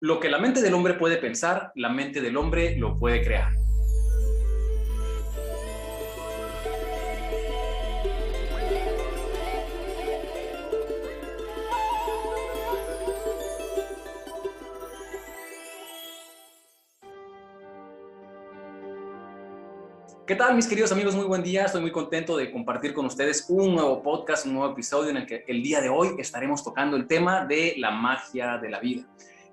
Lo que la mente del hombre puede pensar, la mente del hombre lo puede crear. ¿Qué tal, mis queridos amigos? Muy buen día. Estoy muy contento de compartir con ustedes un nuevo podcast, un nuevo episodio en el que el día de hoy estaremos tocando el tema de la magia de la vida.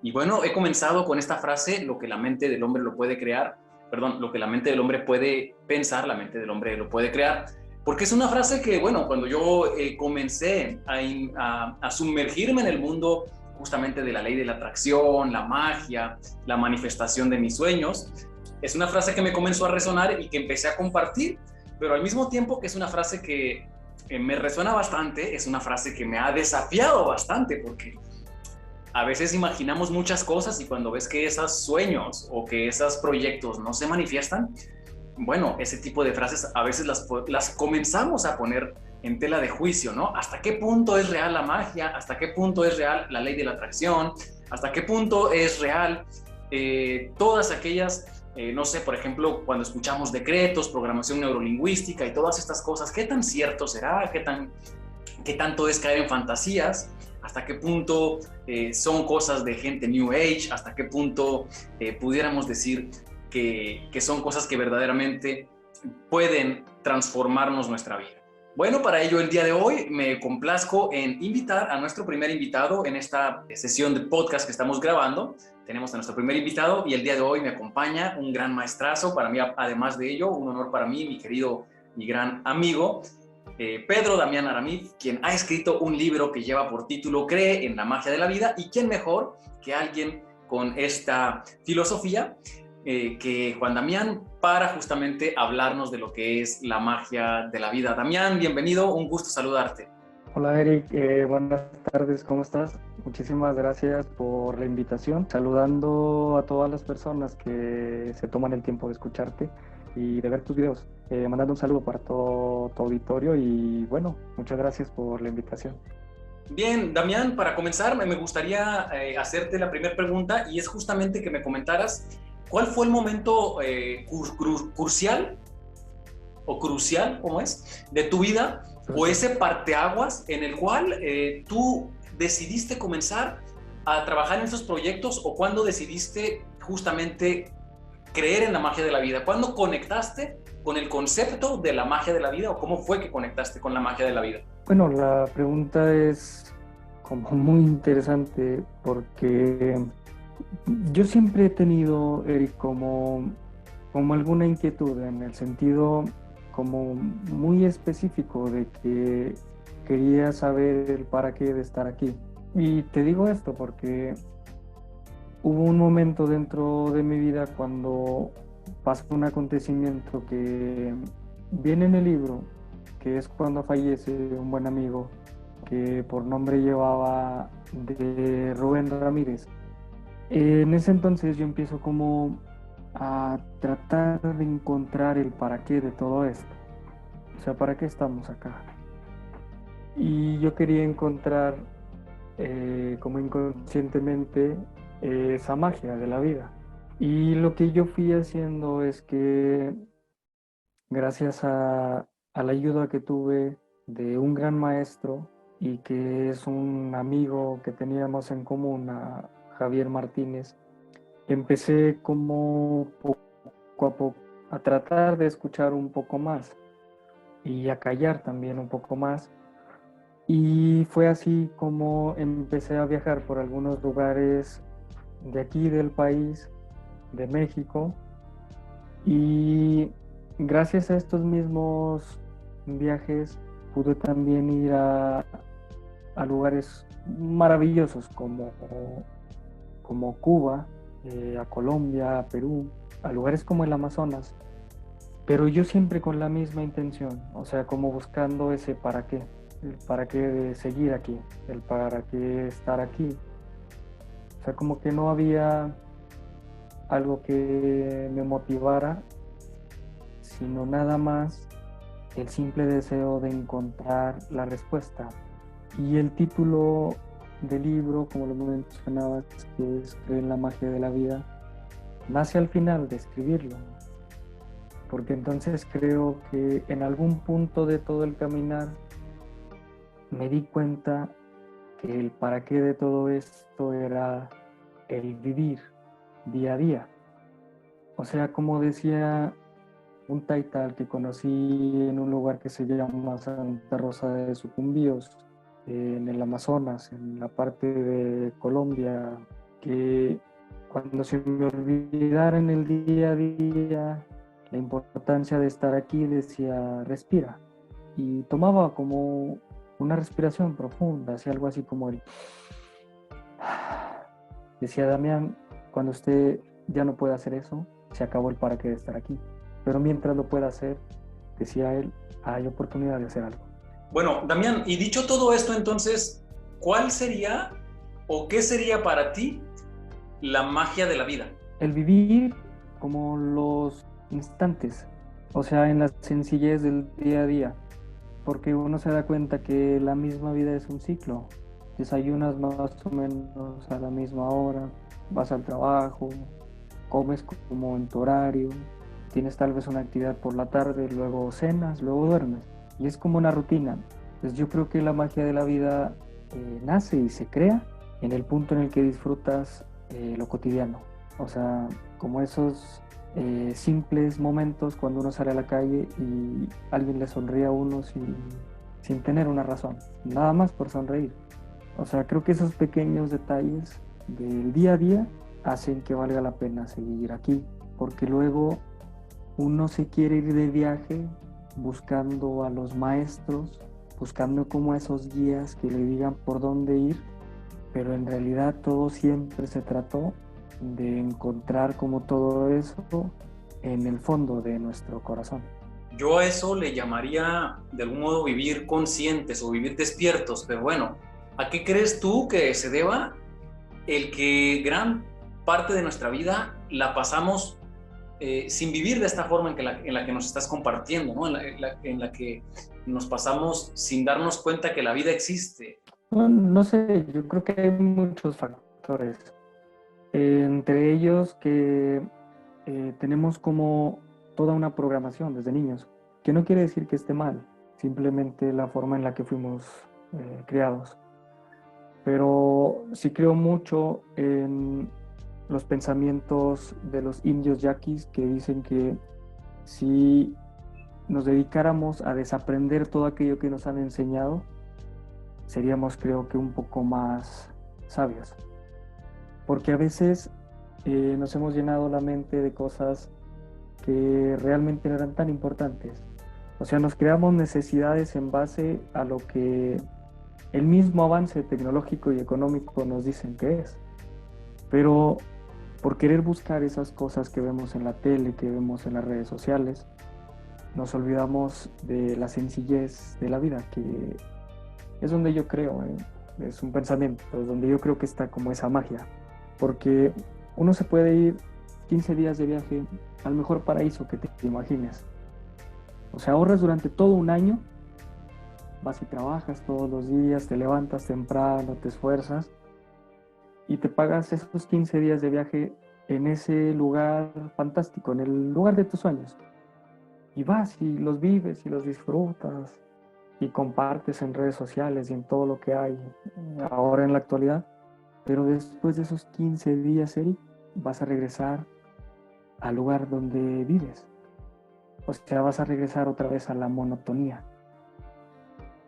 Y bueno, he comenzado con esta frase: lo que la mente del hombre lo puede crear, lo que la mente del hombre puede pensar, la mente del hombre lo puede crear. Porque es una frase que, bueno, cuando yo comencé a sumergirme en el mundo justamente de la ley de la atracción, la magia, la manifestación de mis sueños, es una frase que me comenzó a resonar y que empecé a compartir, pero al mismo tiempo que es una frase que me resuena bastante, es una frase que me ha desafiado bastante, porque a veces imaginamos muchas cosas y cuando ves que esos sueños o que esos proyectos no se manifiestan, bueno, ese tipo de frases a veces las comenzamos a poner en tela de juicio, ¿no? ¿Hasta qué punto es real la magia? ¿Hasta qué punto es real la ley de la atracción? ¿Hasta qué punto es real todas aquellas... no sé, por ejemplo, cuando escuchamos decretos, programación neurolingüística y todas estas cosas, ¿qué tan cierto será? ¿Qué tanto es caer en fantasías? ¿Hasta qué punto son cosas de gente New Age? ¿Hasta qué punto pudiéramos decir que son cosas que verdaderamente pueden transformarnos nuestra vida? Bueno, para ello el día de hoy me complazco en invitar a nuestro primer invitado en esta sesión de podcast que estamos grabando. Tenemos a nuestro primer invitado y el día de hoy me acompaña un gran maestrazo. Para mí, además de ello, un honor para mí, mi querido, mi gran amigo, Pedro Damián Aramid, quien ha escrito un libro que lleva por título Cree en la magia de la vida. ¿Y quién mejor que alguien con esta filosofía que Juan Damián, para justamente hablarnos de lo que es la magia de la vida? Damián, bienvenido, un gusto saludarte. Hola Eric, buenas tardes, ¿cómo estás? Muchísimas gracias por la invitación, saludando a todas las personas que se toman el tiempo de escucharte y de ver tus videos, mandando un saludo para todo tu auditorio y bueno, muchas gracias por la invitación. Bien, Damián, para comenzar me gustaría hacerte la primera pregunta, y es justamente que me comentaras cuál fue el momento crucial, ¿cómo es?, de tu vida, o ese parteaguas en el cual tú decidiste comenzar a trabajar en esos proyectos, o cuando decidiste justamente creer en la magia de la vida. ¿Cuándo conectaste con el concepto de la magia de la vida, o cómo fue que conectaste con la magia de la vida? Bueno, la pregunta es como muy interesante porque yo siempre he tenido, Eric, como alguna inquietud en el sentido como muy específico de que quería saber el para qué de estar aquí. Y te digo esto porque hubo un momento dentro de mi vida cuando pasó un acontecimiento que viene en el libro, que es cuando fallece un buen amigo que por nombre llevaba de Rubén Ramírez. En ese entonces yo empiezo como a tratar de encontrar el para qué de todo esto. O sea, ¿para qué estamos acá? Y yo quería encontrar como inconscientemente esa magia de la vida. Y lo que yo fui haciendo es que gracias a la ayuda que tuve de un gran maestro y que es un amigo que teníamos en común, a Javier Martínez, empecé como poco a poco a tratar de escuchar un poco más y a callar también un poco más. Y fue así como empecé a viajar por algunos lugares de aquí del país, de México, y gracias a estos mismos viajes pude también ir a lugares maravillosos como Cuba, a Colombia, a Perú, a lugares como el Amazonas, pero yo siempre con la misma intención, o sea, como buscando ese para qué, el para qué de seguir aquí, el para qué estar aquí. O sea, como que no había algo que me motivara, sino nada más el simple deseo de encontrar la respuesta. Y el título del libro, como lo mencionabas, que es Creer en la magia de la vida, nace al final de escribirlo, porque entonces creo que en algún punto de todo el caminar me di cuenta que el para qué de todo esto era el vivir día a día. O sea, como decía un taital que conocí en un lugar que se llama Santa Rosa de Sucumbíos, en el Amazonas, en la parte de Colombia, que cuando se me olvidara en el día a día la importancia de estar aquí, decía, respira. Y tomaba como una respiración profunda, hacía algo así como el... Decía Damián, cuando usted ya no puede hacer eso, se acabó el para qué de estar aquí. Pero mientras lo pueda hacer, decía él, hay oportunidad de hacer algo. Bueno, Damián, y dicho todo esto, entonces, ¿cuál sería o qué sería para ti la magia de la vida? El vivir como los instantes, o sea, en la sencillez del día a día, porque uno se da cuenta que la misma vida es un ciclo. Desayunas más o menos a la misma hora, vas al trabajo, comes como en tu horario, tienes tal vez una actividad por la tarde, luego cenas, luego duermes. Y es como una rutina. Entonces yo creo que la magia de la vida nace y se crea en el punto en el que disfrutas lo cotidiano. O sea, como esos simples momentos cuando uno sale a la calle y alguien le sonríe a uno sin tener una razón, nada más por sonreír. O sea, creo que esos pequeños detalles del día a día hacen que valga la pena seguir aquí, porque luego uno se quiere ir de viaje buscando a los maestros, buscando como esos guías que le digan por dónde ir, pero en realidad todo siempre se trató de encontrar como todo eso en el fondo de nuestro corazón. Yo a eso le llamaría de algún modo vivir conscientes o vivir despiertos, pero bueno, ¿a qué crees tú que se deba el que gran parte de nuestra vida la pasamos sin vivir de esta forma en la que nos estás compartiendo, ¿no? En la que nos pasamos sin darnos cuenta que la vida existe? No, no sé, yo creo que hay muchos factores, entre ellos que tenemos como toda una programación desde niños, que no quiere decir que esté mal, simplemente la forma en la que fuimos criados. Pero sí creo mucho en los pensamientos de los indios yaquis que dicen que si nos dedicáramos a desaprender todo aquello que nos han enseñado, seríamos creo que un poco más sabios. Porque a veces nos hemos llenado la mente de cosas que realmente no eran tan importantes. O sea, nos creamos necesidades en base a lo que el mismo avance tecnológico y económico nos dicen que es. Pero por querer buscar esas cosas que vemos en la tele, que vemos en las redes sociales, nos olvidamos de la sencillez de la vida, que es donde yo creo, es un pensamiento, es donde yo creo que está como esa magia. Porque uno se puede ir 15 días de viaje al mejor paraíso que te imagines. O sea, ahorras durante todo un año, vas y trabajas todos los días, te levantas temprano, te esfuerzas y te pagas esos 15 días de viaje en ese lugar fantástico, en el lugar de tus sueños. Y vas y los vives y los disfrutas y compartes en redes sociales y en todo lo que hay ahora en la actualidad. Pero después de esos 15 días, Eric, vas a regresar al lugar donde vives. O sea, vas a regresar otra vez a la monotonía.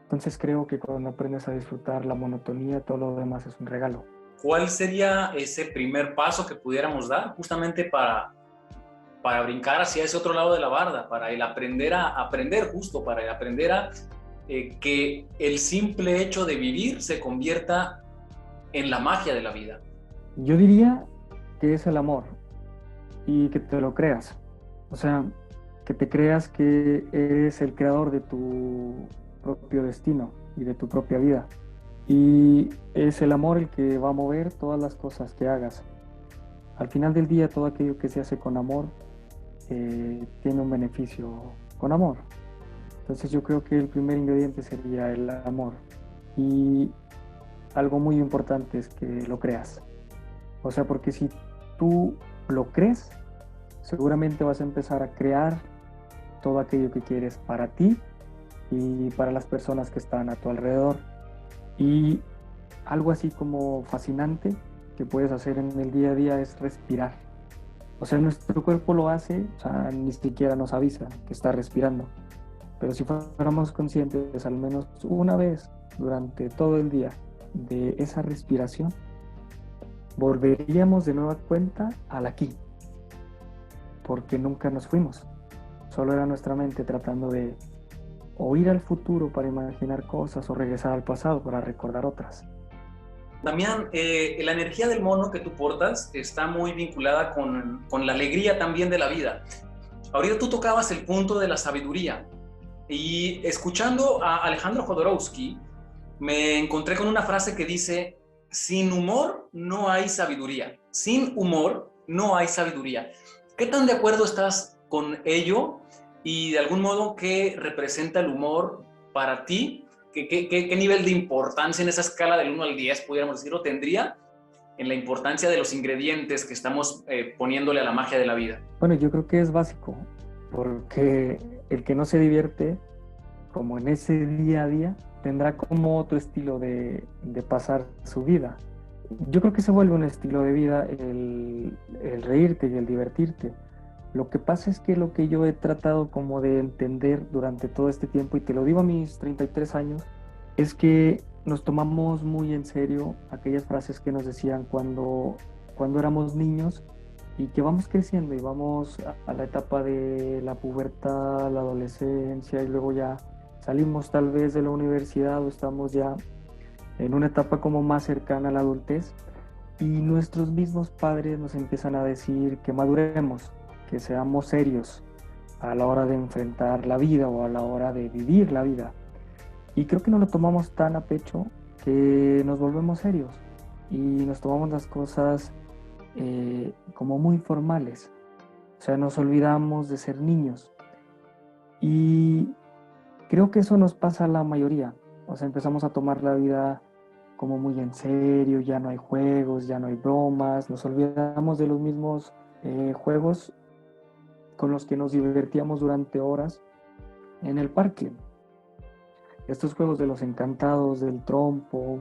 Entonces creo que cuando aprendes a disfrutar la monotonía, todo lo demás es un regalo. ¿Cuál sería ese primer paso que pudiéramos dar justamente para brincar hacia ese otro lado de la barda, para el aprender a aprender justo, para el aprender a que el simple hecho de vivir se convierta en la magia de la vida? Yo diría que es el amor y que te lo creas. O sea, que te creas que eres el creador de tu propio destino y de tu propia vida. Y es el amor el que va a mover todas las cosas que hagas. Al final del día, todo aquello que se hace con amor tiene un beneficio con amor. Entonces yo creo que el primer ingrediente sería el amor. Y algo muy importante es que lo creas. O sea, porque si tú lo crees, seguramente vas a empezar a crear todo aquello que quieres para ti y para las personas que están a tu alrededor. Y algo así como fascinante que puedes hacer en el día a día es respirar. O sea, nuestro cuerpo lo hace, o sea, ni siquiera nos avisa que está respirando. Pero si fuéramos conscientes al menos una vez durante todo el día de esa respiración, volveríamos de nueva cuenta al aquí, porque nunca nos fuimos. Solo era nuestra mente tratando de o ir al futuro para imaginar cosas o regresar al pasado para recordar otras. Damián, la energía del mono que tú portas está muy vinculada con la alegría también de la vida. Ahorita tú tocabas el punto de la sabiduría y escuchando a Alejandro Jodorowsky me encontré con una frase que dice: sin humor no hay sabiduría, sin humor no hay sabiduría. ¿Qué tan de acuerdo estás con ello? Y de algún modo, ¿qué representa el humor para ti? ¿Qué nivel de importancia en esa escala del 1 al 10, pudiéramos decirlo, tendría en la importancia de los ingredientes que estamos poniéndole a la magia de la vida? Bueno, yo creo que es básico, porque el que no se divierte, como en ese día a día, tendrá como otro estilo de pasar su vida. Yo creo que se vuelve un estilo de vida el reírte y el divertirte. Lo que pasa es que lo que yo he tratado como de entender durante todo este tiempo, y te lo digo a mis 33 años, es que nos tomamos muy en serio aquellas frases que nos decían cuando éramos niños y que vamos creciendo y vamos a la etapa de la pubertad, la adolescencia y luego ya salimos tal vez de la universidad o estamos ya en una etapa como más cercana a la adultez y nuestros mismos padres nos empiezan a decir que maduremos, que seamos serios a la hora de enfrentar la vida o a la hora de vivir la vida. Y creo que no lo tomamos tan a pecho que nos volvemos serios y nos tomamos las cosas como muy formales. O sea, nos olvidamos de ser niños. Y creo que eso nos pasa a la mayoría. O sea, empezamos a tomar la vida como muy en serio, ya no hay juegos, ya no hay bromas, nos olvidamos de los mismos juegos con los que nos divertíamos durante horas en el parque. Estos juegos de los encantados, del trompo,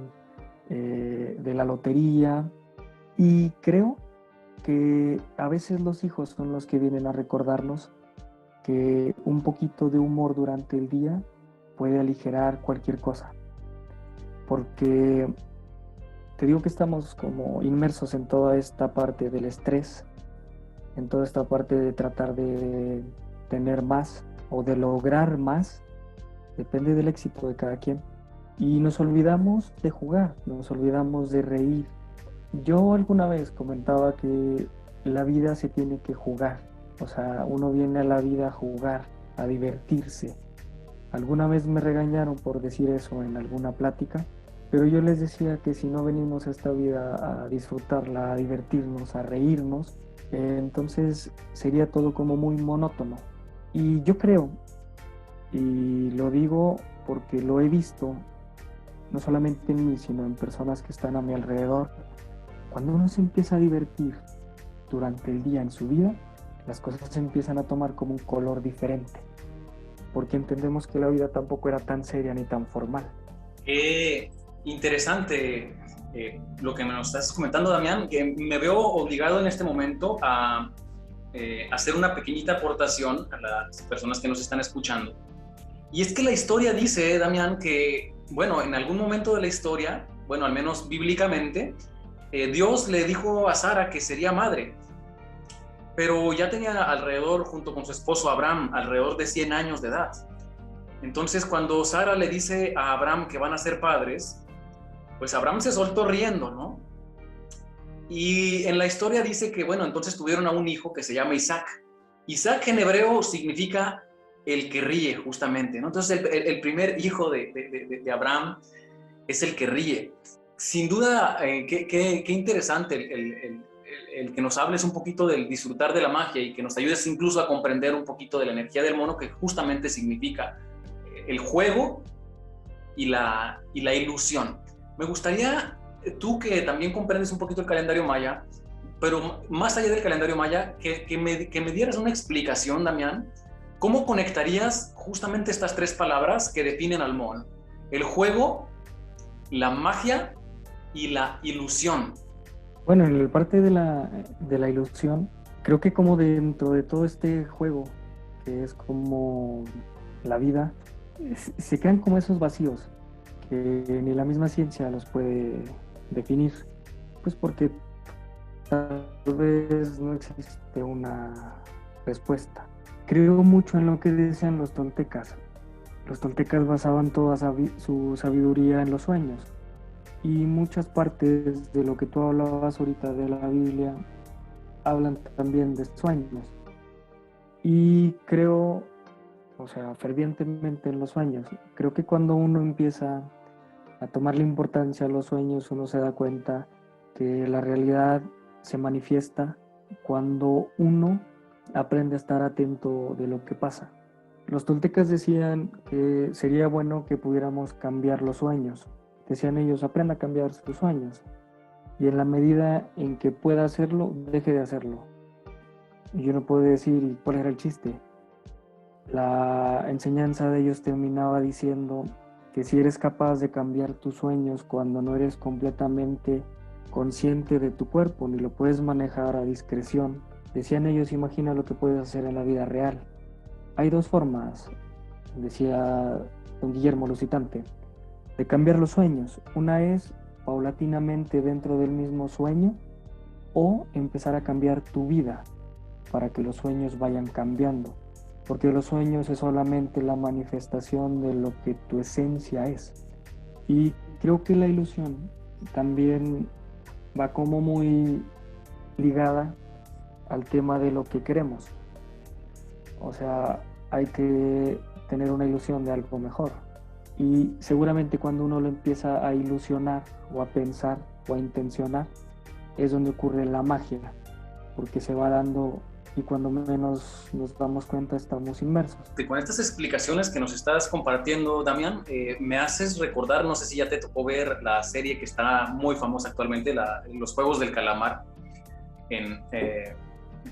de la lotería. Y creo que a veces los hijos son los que vienen a recordarnos que un poquito de humor durante el día puede aligerar cualquier cosa. Porque te digo que estamos como inmersos en toda esta parte del estrés, en toda esta parte de tratar de tener más o de lograr más, depende del éxito de cada quien. Y nos olvidamos de jugar, nos olvidamos de reír. Yo alguna vez comentaba que la vida se tiene que jugar, o sea, uno viene a la vida a jugar, a divertirse. Alguna vez me regañaron por decir eso en alguna plática, pero yo les decía que si no venimos a esta vida a disfrutarla, a divertirnos, a reírnos, entonces sería todo como muy monótono. Y yo creo, y lo digo porque lo he visto, no solamente en mí, sino en personas que están a mi alrededor, cuando uno se empieza a divertir durante el día en su vida, las cosas se empiezan a tomar como un color diferente, porque entendemos que la vida tampoco era tan seria ni tan formal. Interesante lo que nos estás comentando, Damián, que me veo obligado en este momento a hacer una pequeñita aportación a las personas que nos están escuchando. Y es que la historia dice, Damián, que, bueno, en algún momento de la historia, bueno, al menos bíblicamente, Dios le dijo a Sara que sería madre, pero ya tenía alrededor, junto con su esposo Abraham, alrededor de 100 años de edad. Entonces, cuando Sara le dice a Abraham que van a ser padres, pues Abraham se soltó riendo, ¿no? Y en la historia dice que, bueno, entonces tuvieron a un hijo que se llama Isaac. Isaac en hebreo significa el que ríe, justamente, ¿no? Entonces, el primer hijo de Abraham es el que ríe. Sin duda, qué interesante el que nos hables un poquito del disfrutar de la magia y que nos ayudes incluso a comprender un poquito de la energía del mono, que justamente significa el juego y la ilusión. Me gustaría, tú que también comprendes un poquito el calendario maya, pero más allá del calendario maya, que me dieras una explicación, Damián, ¿cómo conectarías justamente estas tres palabras que definen al Mon? El juego, la magia y la ilusión. Bueno, en la parte de la ilusión, creo que como dentro de todo este juego, que es como la vida, se crean como esos vacíos que ni la misma ciencia los puede definir, pues porque tal vez no existe una respuesta. Creo mucho en lo que decían los toltecas. Los toltecas basaban toda su sabiduría en los sueños. Y muchas partes de lo que tú hablabas ahorita de la Biblia hablan también de sueños. Y creo, o sea, fervientemente en los sueños. Creo que cuando uno empieza a tomarle importancia a los sueños, uno se da cuenta que la realidad se manifiesta cuando uno aprende a estar atento de lo que pasa. Los toltecas decían que sería bueno que pudiéramos cambiar los sueños. Decían ellos, aprenda a cambiar sus sueños. Y en la medida en que pueda hacerlo, deje de hacerlo. Y uno puede decir, ¿cuál era el chiste? La enseñanza de ellos terminaba diciendo que si eres capaz de cambiar tus sueños cuando no eres completamente consciente de tu cuerpo ni lo puedes manejar a discreción, decían ellos, imagina lo que puedes hacer en la vida real. Hay dos formas, decía don Guillermo Lusitante, de cambiar los sueños. Una es paulatinamente dentro del mismo sueño o empezar a cambiar tu vida para que los sueños vayan cambiando. Porque los sueños es solamente la manifestación de lo que tu esencia es. Y creo que la ilusión también va como muy ligada al tema de lo que queremos. O sea, hay que tener una ilusión de algo mejor. Y seguramente cuando uno lo empieza a ilusionar o a pensar o a intencionar, es donde ocurre la magia, porque se va dando y cuando menos nos damos cuenta estamos inmersos. Con estas explicaciones que nos estás compartiendo, Damián, me haces recordar, no sé si ya te tocó ver la serie que está muy famosa actualmente, Los Juegos del Calamar.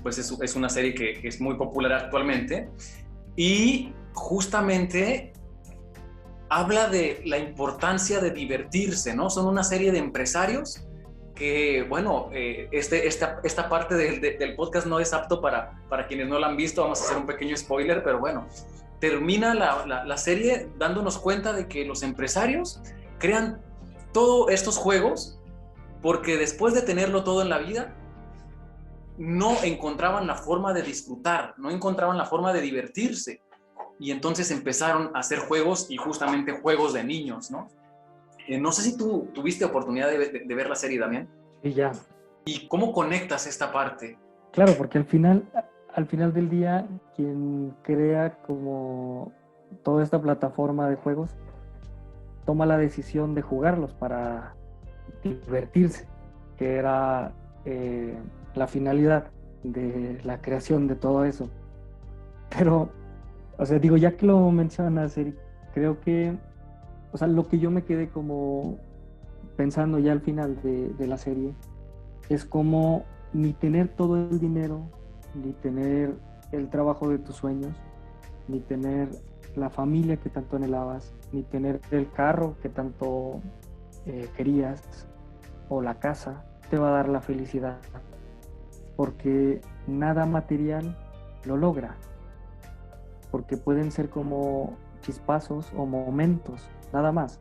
Pues es una serie que es muy popular actualmente y justamente habla de la importancia de divertirse, ¿no? Son una serie de empresarios que, bueno, esta parte del podcast no es apto para quienes no la han visto, vamos a hacer un pequeño spoiler, pero bueno, termina la serie dándonos cuenta de que los empresarios crean todos estos juegos porque después de tenerlo todo en la vida, no encontraban la forma de disfrutar, no encontraban la forma de divertirse. Y entonces empezaron a hacer juegos y justamente juegos de niños, ¿no? No sé si tú tuviste oportunidad de ver la serie, Damián. Y ya. ¿Y cómo conectas esta parte? Claro, porque al final del día, quien crea como toda esta plataforma de juegos, toma la decisión de jugarlos para divertirse, que era la finalidad de la creación de todo eso. Pero, o sea, digo, ya que lo mencionas, Eric, creo que, o sea, lo que yo me quedé como pensando ya al final de la serie es como ni tener todo el dinero, ni tener el trabajo de tus sueños, ni tener la familia que tanto anhelabas, ni tener el carro que tanto querías, o la casa, te va a dar la felicidad, porque nada material lo logra, porque pueden ser como chispazos o momentos, nada más.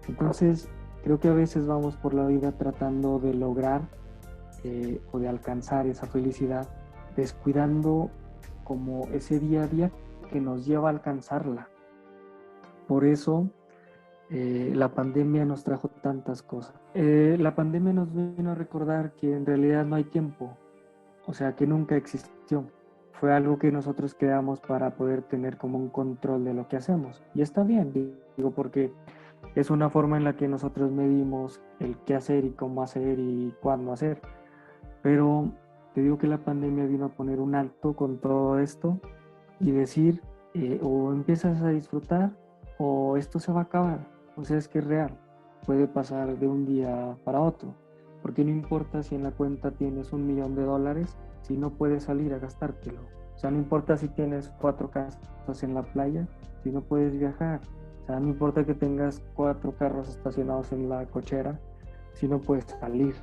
Entonces, creo que a veces vamos por la vida tratando de lograr o de alcanzar esa felicidad, descuidando como ese día a día que nos lleva a alcanzarla. Por eso la pandemia nos trajo tantas cosas. La pandemia nos vino a recordar que en realidad no hay tiempo, o sea, que nunca existió. Fue algo que nosotros creamos para poder tener como un control de lo que hacemos. Y está bien, digo, porque es una forma en la que nosotros medimos el qué hacer y cómo hacer y cuándo hacer. Pero te digo que la pandemia vino a poner un alto con todo esto y decir, o empiezas a disfrutar o esto se va a acabar. O sea, es que es real. puede pasar de un día para otro. Porque no importa si en la cuenta tienes $1,000,000, si no puedes salir a gastártelo. O sea, no importa si tienes 4 casas en la playa, si no puedes viajar. O sea, no importa que tengas 4 carros estacionados en la cochera, si no puedes salir.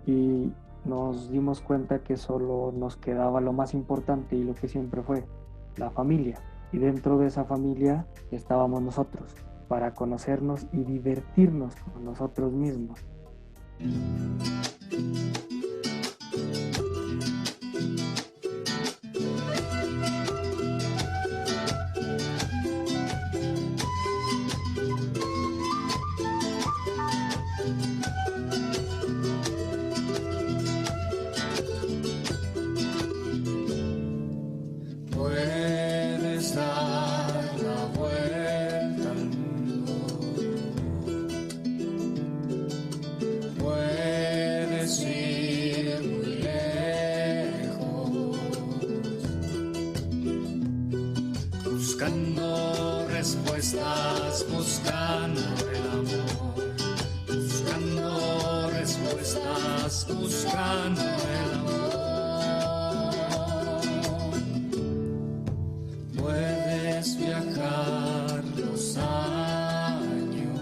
Y nos dimos cuenta que solo nos quedaba lo más importante y lo que siempre fue, la familia. Y dentro de esa familia estábamos nosotros, para conocernos y divertirnos con nosotros mismos. Puedes dar la vuelta al mundo, puedes ir muy lejos, buscando respuestas, buscando el amor, buscando respuestas, buscando el amor. Puedes viajar los años,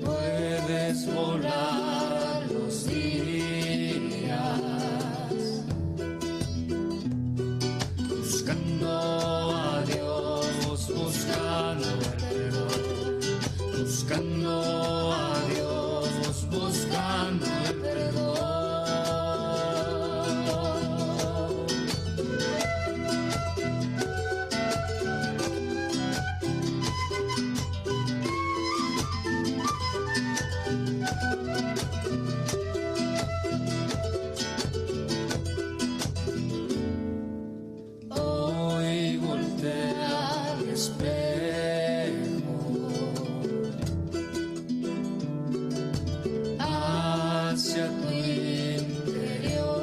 puedes volar los días, buscando a Dios, buscando el perdón, buscando a Dios, buscando el perdón. Hoy voltea al espejo hacia tu interior.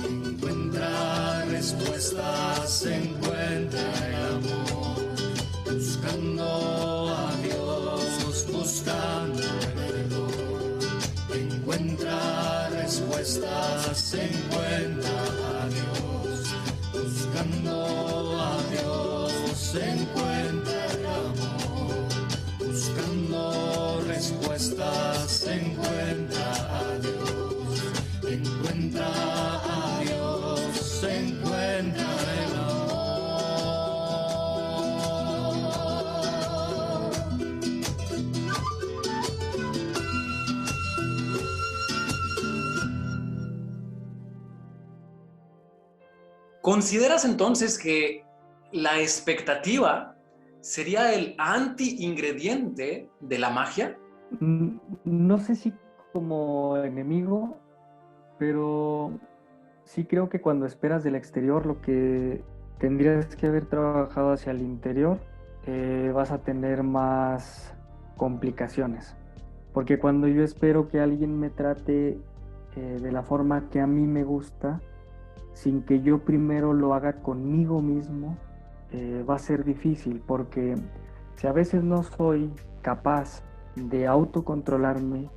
Encuentra respuestas, encuentra el amor, buscando a Dios, buscando el perdón. Encuentra respuestas, encuentra a Dios, buscando a Dios, encuentra el amor, buscando respuestas, encuentra a Dios, encuentra a Dios, encuentra el amor. ¿Consideras entonces que la expectativa sería el anti-ingrediente de la magia? No sé si como enemigo, pero sí creo que cuando esperas del exterior lo que tendrías que haber trabajado hacia el interior, vas a tener más complicaciones. Porque cuando yo espero que alguien me trate de la forma que a mí me gusta, sin que yo primero lo haga conmigo mismo, va a ser difícil, porque si a veces no soy capaz de autocontrolarme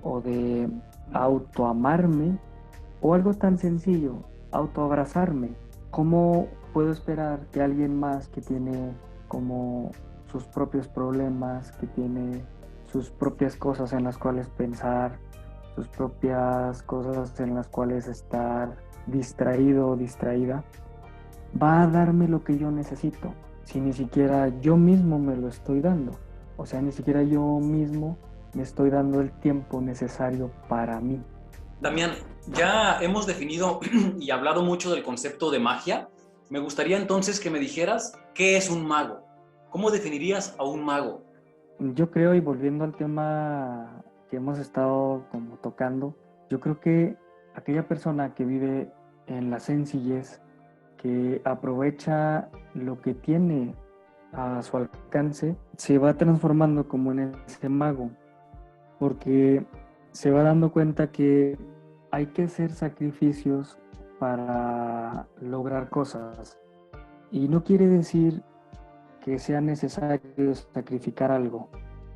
o de autoamarme, o algo tan sencillo, autoabrazarme, ¿cómo puedo esperar que alguien más que tiene como sus propios problemas, que tiene sus propias cosas en las cuales pensar, sus propias cosas en las cuales estar distraído o distraída, va a darme lo que yo necesito, si ni siquiera yo mismo me lo estoy dando? O sea, ni siquiera yo mismo me estoy dando el tiempo necesario para mí. Damián, ya hemos definido y hablado mucho del concepto de magia. Me gustaría entonces que me dijeras qué es un mago. ¿Cómo definirías a un mago? Yo creo, y volviendo al tema que hemos estado como tocando, yo creo que aquella persona que vive en la sencillez, que aprovecha lo que tiene a su alcance, se va transformando como en ese mago, porque se va dando cuenta que hay que hacer sacrificios para lograr cosas. Y no quiere decir que sea necesario sacrificar algo.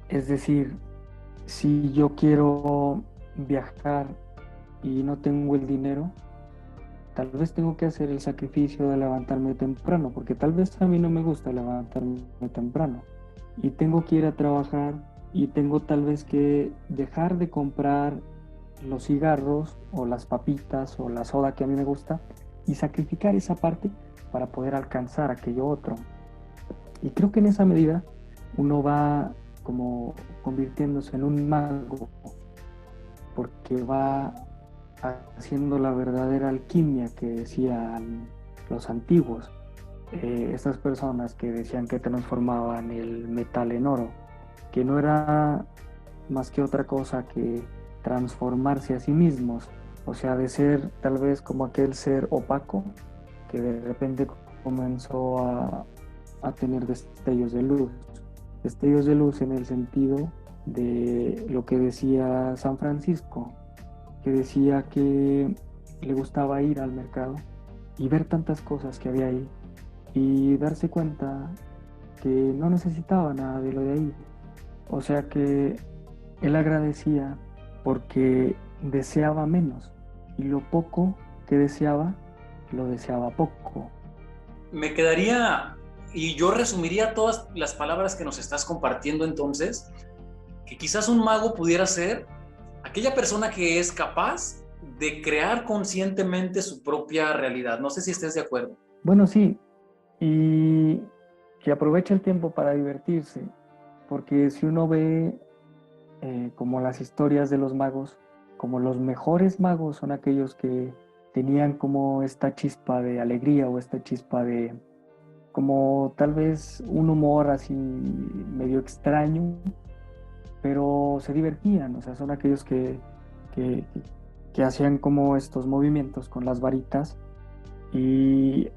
Es decir, si yo quiero viajar y no tengo el dinero, tal vez tengo que hacer el sacrificio de levantarme temprano, porque tal vez a mí no me gusta levantarme temprano. Y tengo que ir a trabajar y tengo tal vez que dejar de comprar los cigarros o las papitas o la soda que a mí me gusta y sacrificar esa parte para poder alcanzar aquello otro. Y creo que en esa medida uno va como convirtiéndose en un mago, porque va haciendo la verdadera alquimia que decían los antiguos. Estas personas que decían que transformaban el metal en oro, que no era más que otra cosa que transformarse a sí mismos, o sea, de ser tal vez como aquel ser opaco que de repente comenzó a tener destellos de luz en el sentido de lo que decía San Francisco, que decía que le gustaba ir al mercado y ver tantas cosas que había ahí y darse cuenta que no necesitaba nada de lo de ahí. O sea que él agradecía porque deseaba menos y lo poco que deseaba, lo deseaba poco. Me quedaría, y yo resumiría todas las palabras que nos estás compartiendo entonces, que quizás un mago pudiera ser aquella persona que es capaz de crear conscientemente su propia realidad. No sé si estés de acuerdo. Bueno, sí, y que aproveche el tiempo para divertirse, porque si uno ve como las historias de los magos, como los mejores magos son aquellos que tenían como esta chispa de alegría o esta chispa de como tal vez un humor así medio extraño, pero se divertían, o sea, son aquellos que, que hacían como estos movimientos con las varitas y,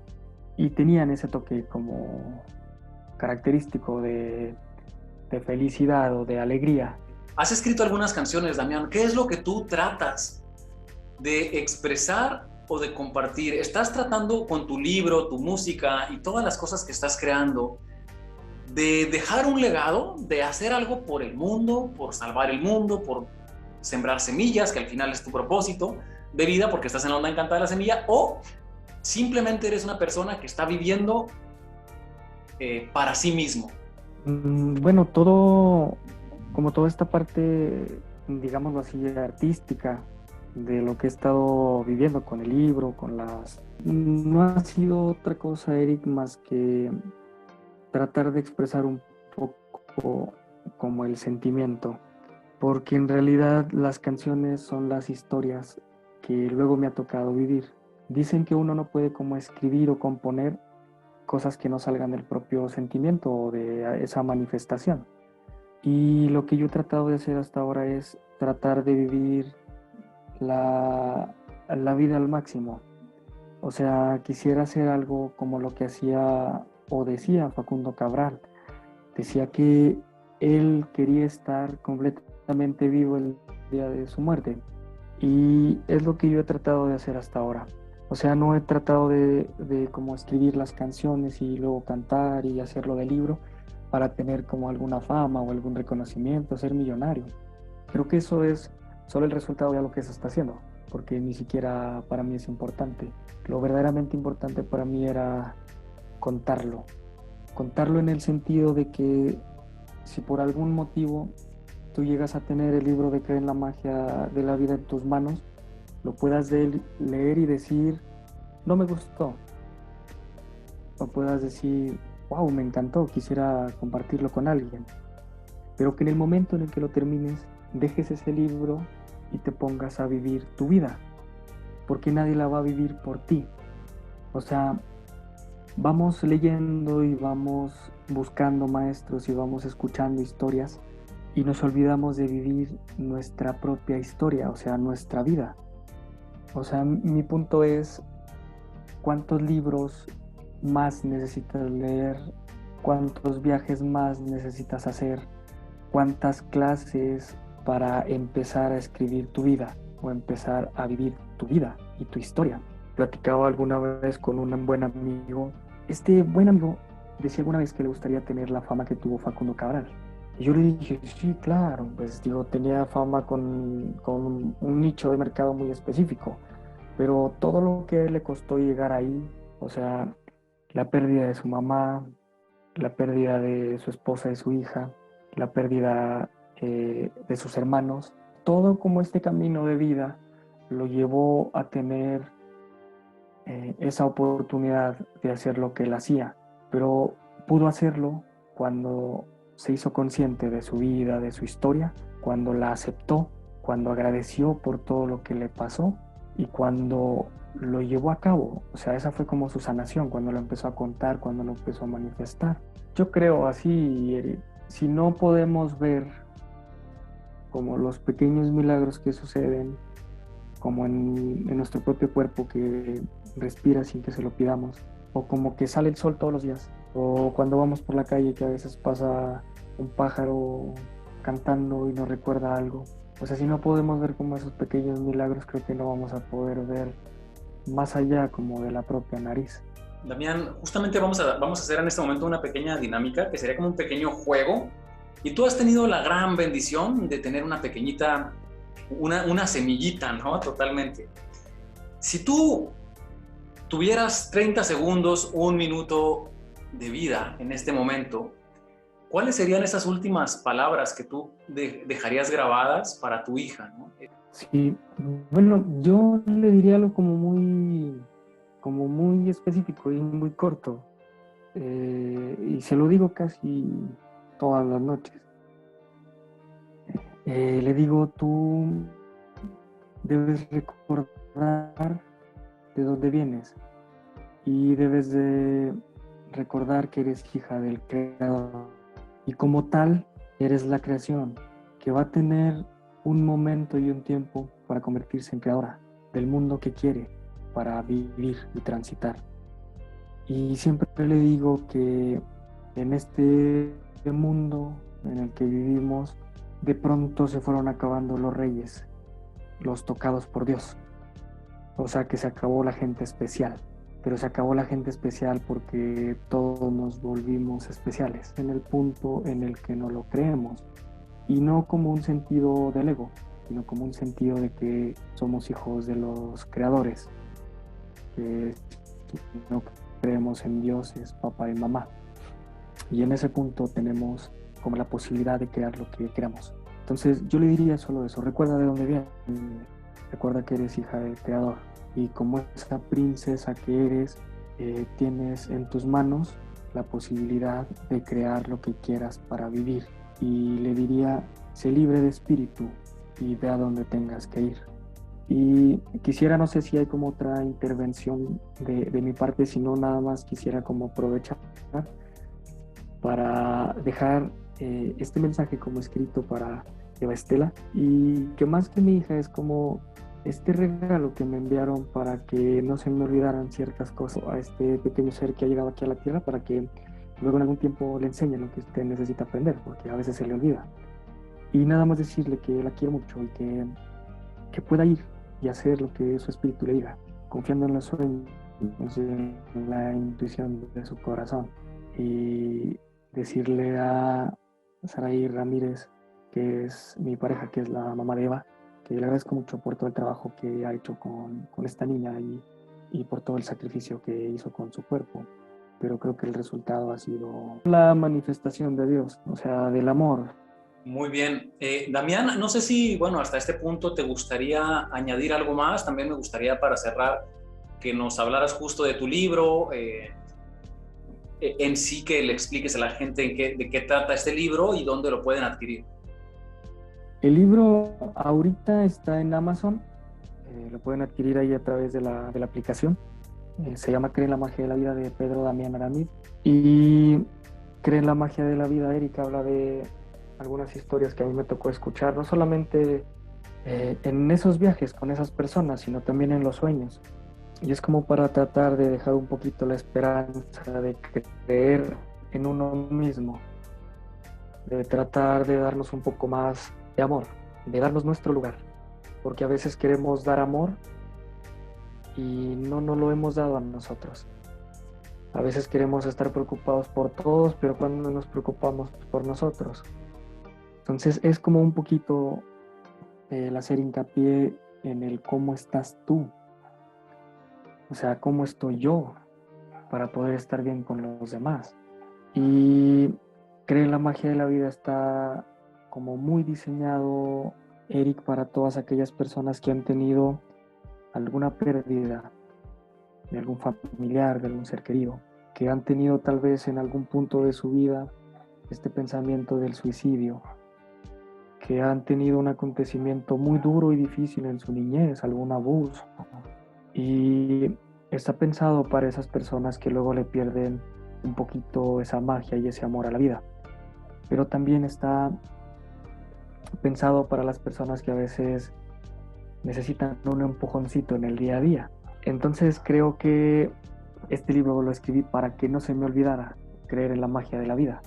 y tenían ese toque como característico de felicidad o de alegría. Has escrito algunas canciones, Damián. ¿Qué es lo que tú tratas de expresar o de compartir? ¿Estás tratando con tu libro, tu música y todas las cosas que estás creando de dejar un legado, de hacer algo por el mundo, por salvar el mundo, por sembrar semillas, que al final es tu propósito de vida porque estás en la onda encantada de la semilla, o simplemente eres una persona que está viviendo para sí mismo? Bueno, todo, como toda esta parte, digámoslo así, artística de lo que he estado viviendo con el libro, con las... No ha sido otra cosa, Eric, más que tratar de expresar un poco como el sentimiento, porque en realidad las canciones son las historias que luego me ha tocado vivir. Dicen que uno no puede como escribir o componer cosas que no salgan del propio sentimiento o de esa manifestación. Y lo que yo he tratado de hacer hasta ahora es tratar de vivir la vida al máximo. O sea, quisiera hacer algo como lo que hacía o decía Facundo Cabral. Decía que él quería estar completamente vivo el día de su muerte. Y es lo que yo he tratado de hacer hasta ahora. O sea, no he tratado de como escribir las canciones y luego cantar y hacerlo de libro para tener como alguna fama o algún reconocimiento, ser millonario. Creo que eso es solo el resultado de lo que se está haciendo, porque ni siquiera para mí es importante. Lo verdaderamente importante para mí era contarlo. Contarlo en el sentido de que si por algún motivo tú llegas a tener el libro de Cree en la magia de la vida en tus manos, lo puedas leer y decir, no me gustó. O puedas decir, wow, me encantó, quisiera compartirlo con alguien. Pero que en el momento en el que lo termines, dejes ese libro y te pongas a vivir tu vida. Porque nadie la va a vivir por ti. O sea, vamos leyendo y vamos buscando maestros y vamos escuchando historias y nos olvidamos de vivir nuestra propia historia, o sea, nuestra vida. O sea, mi punto es, ¿cuántos libros más necesitas leer? ¿Cuántos viajes más necesitas hacer? ¿Cuántas clases para empezar a escribir tu vida o empezar a vivir tu vida y tu historia? platicaba alguna vez con un buen amigo. Este buen amigo decía alguna vez que le gustaría tener la fama que tuvo Facundo Cabral. Y yo le dije, sí, claro, pues digo, tenía fama con un nicho de mercado muy específico, pero todo lo que le costó llegar ahí, o sea, la pérdida de su mamá, la pérdida de su esposa y su hija, la pérdida de sus hermanos, todo como este camino de vida lo llevó a tener esa oportunidad de hacer lo que él hacía, pero pudo hacerlo cuando se hizo consciente de su vida, de su historia, cuando la aceptó, cuando agradeció por todo lo que le pasó y cuando lo llevó a cabo. O sea, esa fue como su sanación, cuando lo empezó a contar, cuando lo empezó a manifestar. Yo creo así, Eric, si no podemos ver como los pequeños milagros que suceden, como en nuestro propio cuerpo que respira sin que se lo pidamos, o como que sale el sol todos los días, o cuando vamos por la calle que a veces pasa un pájaro cantando y nos recuerda algo. O sea, si no podemos ver como esos pequeños milagros, creo que no vamos a poder ver más allá como de la propia nariz. Damián, justamente vamos a hacer en este momento una pequeña dinámica que sería como un pequeño juego. Y tú has tenido la gran bendición de tener una pequeñita, una semillita, ¿no? Totalmente. Si tú tuvieras 30 segundos, un minuto de vida en este momento, ¿cuáles serían esas últimas palabras que tú dejarías grabadas para tu hija, ¿no? Sí, bueno, yo le diría algo como muy específico y muy corto. Y se lo digo casi todas las noches. Le digo, tú debes recordar de dónde vienes y debes de recordar que eres hija del Creador y como tal eres la creación que va a tener un momento y un tiempo para convertirse en creadora del mundo que quiere para vivir y transitar. Y siempre le digo que en este mundo en el que vivimos, de pronto se fueron acabando los reyes, los tocados por Dios. O sea que se acabó la gente especial, pero se acabó la gente especial porque todos nos volvimos especiales en el punto en el que no lo creemos. Y no como un sentido del ego, sino como un sentido de que somos hijos de los creadores, que no creemos en dioses, papá y mamá. Y en ese punto tenemos como la posibilidad de crear lo que queramos. Entonces yo le diría solo eso, recuerda de dónde vienes, recuerda que eres hija del Creador y como esa princesa que eres, tienes en tus manos la posibilidad de crear lo que quieras para vivir. Y le diría, sé libre de espíritu y ve a donde tengas que ir. Y quisiera, no sé si hay como otra intervención de mi parte, si no nada más quisiera como aprovechar para dejar este mensaje como escrito para Eva Estela y que más que mi hija es como este regalo que me enviaron para que no se me olvidaran ciertas cosas a este pequeño ser que ha llegado aquí a la tierra para que luego en algún tiempo le enseñe lo que usted necesita aprender porque a veces se le olvida y nada más decirle que la quiero mucho y que pueda ir y hacer lo que su espíritu le diga confiando en los sueños, en la intuición de su corazón y decirle a Saraí Ramírez, que es mi pareja, que es la mamá de Eva, que le agradezco mucho por todo el trabajo que ha hecho con esta niña y por todo el sacrificio que hizo con su cuerpo. Pero creo que el resultado ha sido la manifestación de Dios, o sea, del amor. Muy bien. Damián, no sé si, bueno, hasta este punto te gustaría añadir algo más. También me gustaría para cerrar que nos hablaras justo de tu libro, en sí que le expliques a la gente de qué trata este libro y dónde lo pueden adquirir. El libro ahorita está en Amazon, lo pueden adquirir ahí a través de la aplicación. Se llama Cree en la magia de la vida de Pedro Damián Aramid. Y Cree en la magia de la vida, Erika, habla de algunas historias que a mí me tocó escuchar, no solamente en esos viajes con esas personas, sino también en los sueños. Y es como para tratar de dejar un poquito la esperanza de creer en uno mismo, de tratar de darnos un poco más de amor, de darnos nuestro lugar, porque a veces queremos dar amor y no nos lo hemos dado a nosotros. A veces queremos estar preocupados por todos, pero cuando nos preocupamos por nosotros. Entonces es como un poquito el hacer hincapié en el cómo estás tú. O sea, cómo estoy yo para poder estar bien con los demás. Y creo en la magia de la vida está como muy diseñado, Eric, para todas aquellas personas que han tenido alguna pérdida de algún familiar, de algún ser querido, que han tenido tal vez en algún punto de su vida este pensamiento del suicidio, que han tenido un acontecimiento muy duro y difícil en su niñez, algún abuso, y está pensado para esas personas que luego le pierden un poquito esa magia y ese amor a la vida, pero también está pensado para las personas que a veces necesitan un empujoncito en el día a día. Entonces creo que este libro lo escribí para que no se me olvidara creer en la magia de la vida,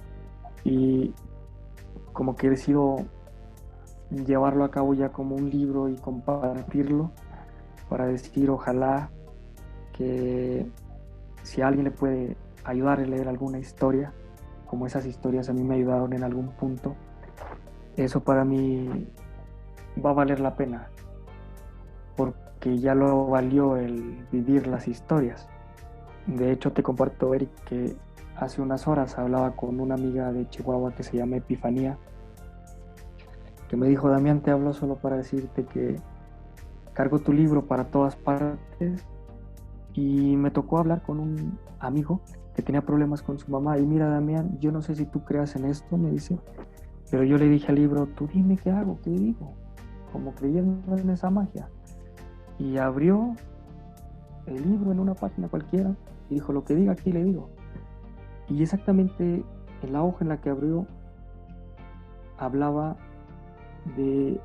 y como que decido llevarlo a cabo ya como un libro y compartirlo para decir, ojalá que si a alguien le puede ayudar a leer alguna historia, como esas historias a mí me ayudaron en algún punto, eso para mí va a valer la pena, porque ya lo valió el vivir las historias. De hecho, te comparto, Eric, que hace unas horas hablaba con una amiga de Chihuahua que se llama Epifanía, que me dijo, Damián, te hablo solo para decirte que cargo tu libro para todas partes, y me tocó hablar con un amigo que tenía problemas con su mamá, y mira, Damián, yo no sé si tú creas en esto, me dice, pero yo le dije al libro, tú dime qué hago, qué digo, como creyendo en esa magia. Y abrió el libro en una página cualquiera y dijo, lo que diga aquí le digo. Y exactamente en la hoja en la que abrió hablaba de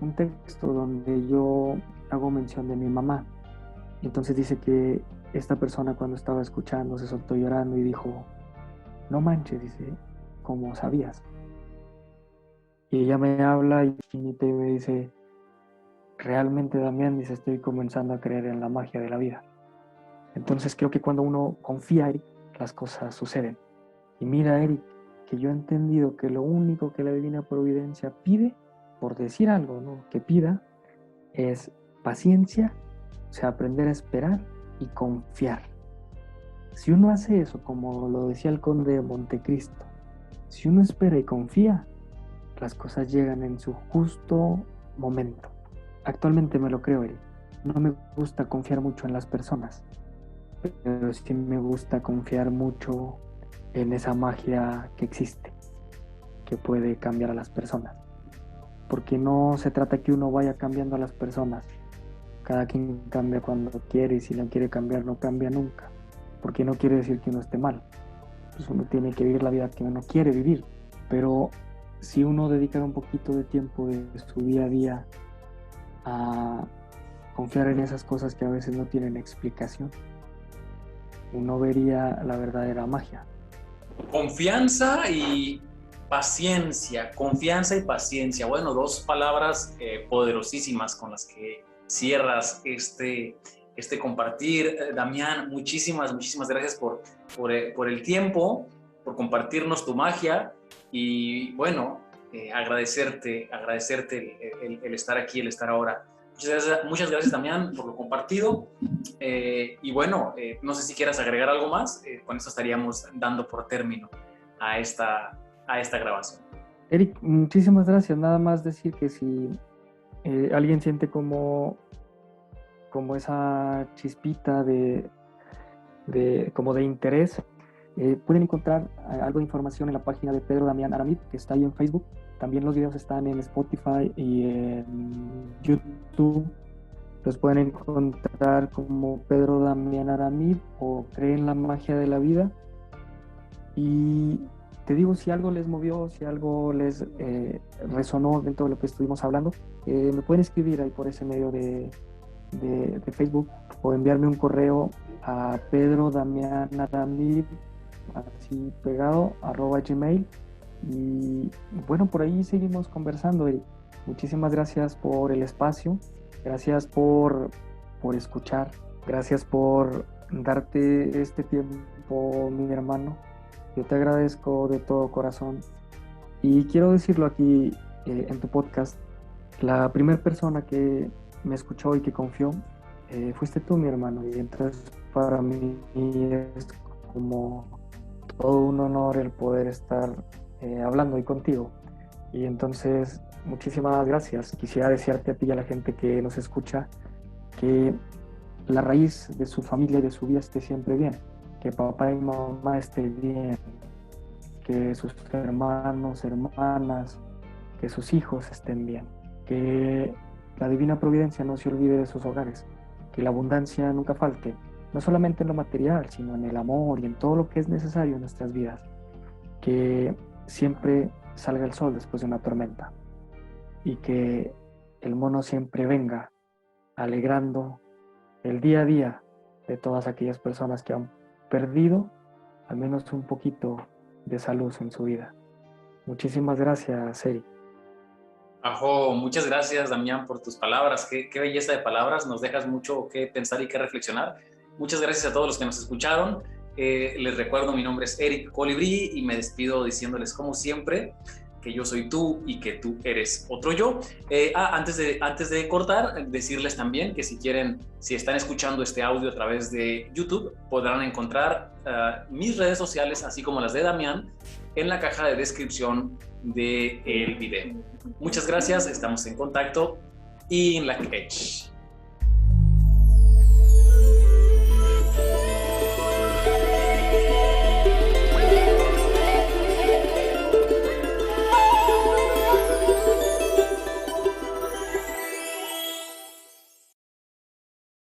un texto donde yo hago mención de mi mamá. Entonces dice que esta persona, cuando estaba escuchando, se soltó llorando y dijo, no manches, dice, ¿cómo sabías? Y ella me habla y me dice, realmente, Damián, dice, estoy comenzando a creer en la magia de la vida. Entonces creo que cuando uno confía, Eric, las cosas suceden. Y mira, Eric, que yo he entendido que lo único que la Divina Providencia pide, por decir algo, ¿no?, que pida, es paciencia, o sea, aprender a esperar y confiar. Si uno hace eso, como lo decía el conde de Montecristo, si uno espera y confía, las cosas llegan en su justo momento. Actualmente me lo creo, Eric. No me gusta confiar mucho en las personas, pero sí me gusta confiar mucho en esa magia que existe, que puede cambiar a las personas. Porque no se trata que uno vaya cambiando a las personas. Cada quien cambia cuando quiere, y si no quiere cambiar, no cambia nunca. Porque no quiere decir que uno esté mal. Pues uno tiene que vivir la vida que uno quiere vivir. Pero si uno dedicara un poquito de tiempo de su día a día a confiar en esas cosas que a veces no tienen explicación, uno vería la verdadera magia. Confianza y paciencia, confianza y paciencia. Bueno, dos palabras poderosísimas con las que cierras este compartir. Damián, muchísimas gracias por el tiempo, por compartirnos tu magia y bueno, agradecerte el estar aquí, el estar ahora. Muchas gracias, Damián, por lo compartido. Y bueno, no sé si quieras agregar algo más. Con eso estaríamos dando por término a esta grabación. Eric, muchísimas gracias. Nada más decir que si alguien siente como esa chispita como de interés, pueden encontrar algo de información en la página de Pedro Damián Aramid, que está ahí en Facebook. También los videos están en Spotify y en YouTube. Los pueden encontrar como Pedro Damián Aramid o Creen la Magia de la Vida. Y te digo, si algo les movió, si algo les resonó dentro de lo que estuvimos hablando, me pueden escribir ahí por ese medio de Facebook, o enviarme un correo a Pedro Damián Aramid, así pegado, @gmail. Y bueno, por ahí seguimos conversando. Y muchísimas gracias por el espacio, gracias por escuchar, Gracias por darte este tiempo, mi hermano. Yo te agradezco de todo corazón. Y quiero decirlo aquí en tu podcast, la primera persona que me escuchó y que confió fuiste tú, mi hermano. Y entonces para mí es como todo un honor el poder estar hablando hoy contigo. Y entonces, muchísimas gracias. Quisiera desearte a ti y a la gente que nos escucha que la raíz de su familia y de su vida esté siempre bien, que papá y mamá estén bien, que sus hermanos, hermanas, que sus hijos estén bien, que la divina providencia no se olvide de sus hogares, que la abundancia nunca falte, no solamente en lo material, sino en el amor y en todo lo que es necesario en nuestras vidas, que siempre salga el sol después de una tormenta y que el mono siempre venga alegrando el día a día de todas aquellas personas que han perdido al menos un poquito de salud en su vida. Muchísimas gracias, Eri. Ajo, muchas gracias, Damián, por tus palabras. Qué belleza de palabras, nos dejas mucho que pensar y que reflexionar. Muchas gracias a todos los que nos escucharon. Les recuerdo, mi nombre es Eric Colibrí y me despido diciéndoles, como siempre, que yo soy tú y que tú eres otro yo. Antes de cortar, decirles también que si están escuchando este audio a través de YouTube, podrán encontrar mis redes sociales, así como las de Damián, en la caja de descripción del video. Muchas gracias, estamos en contacto y en la Edge.